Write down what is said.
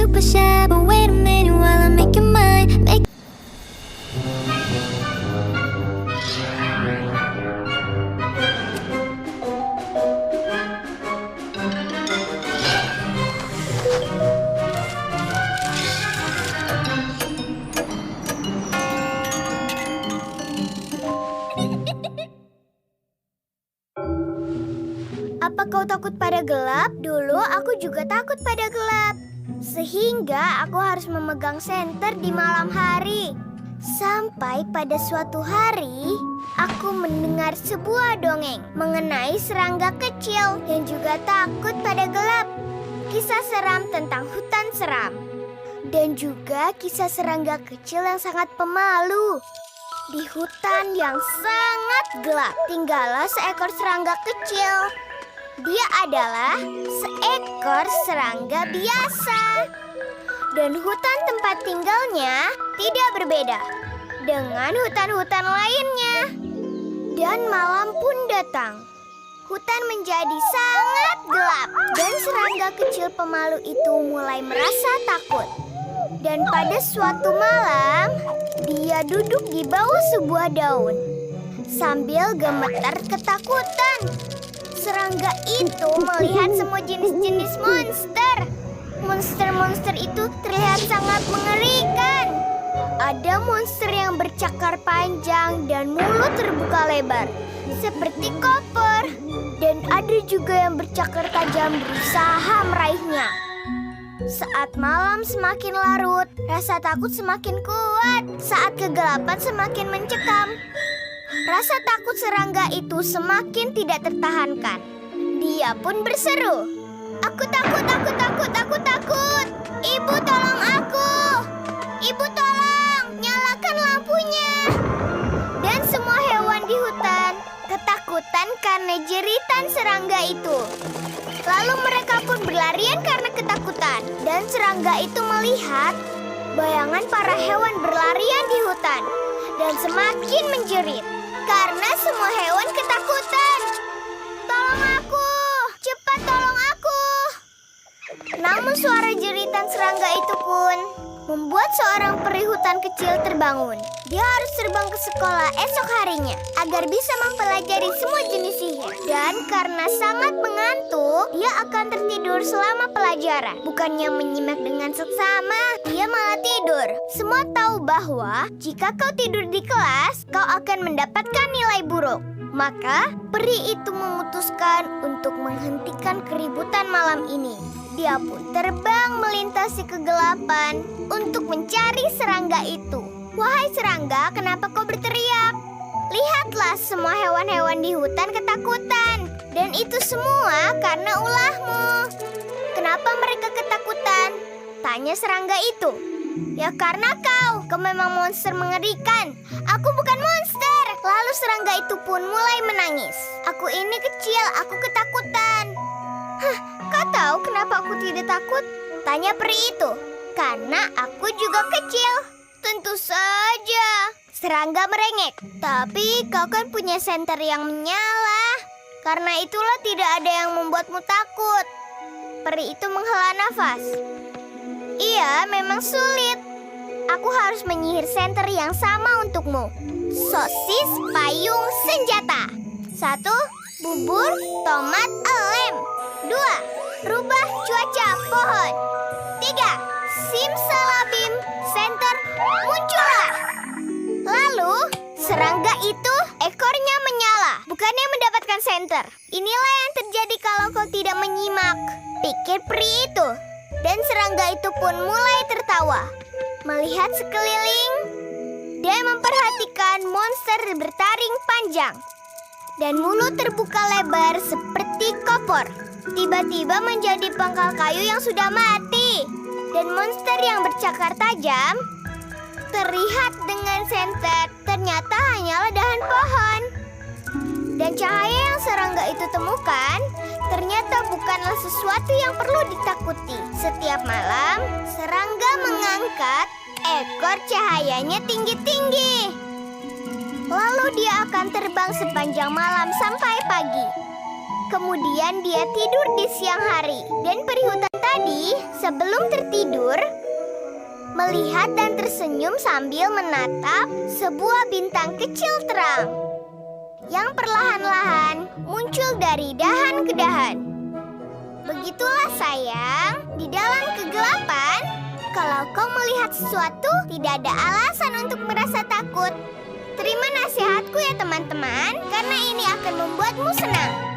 super shy, but wait a minute while I make your mind. Apa kau takut pada gelap? Dulu aku juga takut pada gelap. Sehingga aku harus memegang senter di malam hari. Sampai pada suatu hari, aku mendengar sebuah dongeng mengenai serangga kecil yang juga takut pada gelap. Kisah seram tentang hutan seram. Dan juga kisah serangga kecil yang sangat pemalu. Di hutan yang sangat gelap, tinggallah seekor serangga kecil. Dia adalah seekor serangga biasa. Dan hutan tempat tinggalnya tidak berbeda dengan hutan-hutan lainnya. Dan malam pun datang. Hutan menjadi sangat gelap. Dan serangga kecil pemalu itu mulai merasa takut. Dan pada suatu malam, dia duduk di bawah sebuah daun sambil gemetar ketakutan. Serangga itu melihat semua jenis-jenis monster. Monster-monster itu terlihat sangat mengerikan. Ada monster yang bercakar panjang dan mulut terbuka lebar, seperti koper. Dan ada juga yang bercakar tajam berusaha meraihnya. Saat malam semakin larut, rasa takut semakin kuat. Saat kegelapan semakin mencekam. Rasa takut serangga itu semakin tidak tertahankan. Dia pun berseru, "Aku takut, aku takut, aku takut. Ibu tolong aku. Ibu tolong, nyalakan lampunya." Dan semua hewan di hutan ketakutan karena jeritan serangga itu. Lalu mereka pun berlarian karena ketakutan. Dan serangga itu melihat bayangan para hewan berlarian di hutan. Dan semakin menjerit. Karena semua hewan ketakutan. "Tolong aku! Cepat tolong aku!" Namun suara jeritan serangga itu pun membuat seorang peri hutan kecil terbangun. Dia harus terbang ke sekolah esok harinya agar bisa mempelajari semua jenis sihir. Dan karena sangat mengantuk, dia akan tertidur selama pelajaran. Bukannya menyimak dengan seksama, dia malah tidur. Semua tahu bahwa jika kau tidur di kelas, kau akan mendapatkan nilai buruk. Maka peri itu memutuskan untuk menghentikan keributan malam ini. Dia pun terbang melintasi kegelapan untuk mencari serangga itu. "Wahai serangga, kenapa kau berteriak? Lihatlah, semua hewan-hewan di hutan ketakutan. Dan itu semua karena ulahmu." "Kenapa mereka ketakutan?" tanya serangga itu. "Ya karena kau memang monster mengerikan." "Aku bukan monster." Lalu serangga itu pun mulai menangis. "Aku ini kecil, aku ketakutan." "Hah, kau tahu kenapa aku tidak takut?" tanya peri itu. "Karena aku juga kecil." "Tentu saja," serangga merengek. "Tapi kau kan punya senter yang menyala. Karena itulah tidak ada yang membuatmu takut." Peri itu menghela nafas. "Iya, memang sulit. Aku harus menyihir senter yang sama untukmu. Sosis payung senjata. 1. Bubur tomat lem. 2. Rubah cuaca pohon. 3. Simsalabim, senter muncullah." Lalu serangga itu ekornya menyala, bukannya mendapatkan senter. "Inilah yang terjadi kalau kau tidak menyimak," pikir peri itu. Dan serangga itu pun mulai tertawa. Melihat sekeliling, dia memperhatikan monster bertaring panjang. Dan mulut terbuka lebar seperti kopor. Tiba-tiba menjadi pangkal kayu yang sudah mati. Dan monster yang bercakar tajam terlihat dengan senter ternyata hanyalah dahan pohon. Dan cahaya yang serangga itu temukan ternyata bukanlah sesuatu yang perlu ditakuti. Setiap malam, serangga mengangkat ekor cahayanya tinggi-tinggi. Lalu dia akan terbang sepanjang malam sampai pagi. Kemudian dia tidur di siang hari. Dan peri hutan tadi sebelum tertidur, melihat dan tersenyum sambil menatap sebuah bintang kecil terang yang perlahan-lahan muncul dari dahan ke dahan. Begitulah sayang, di dalam kegelapan, kalau kau melihat sesuatu, tidak ada alasan untuk merasa takut. Terima nasihatku ya teman-teman, karena ini akan membuatmu senang.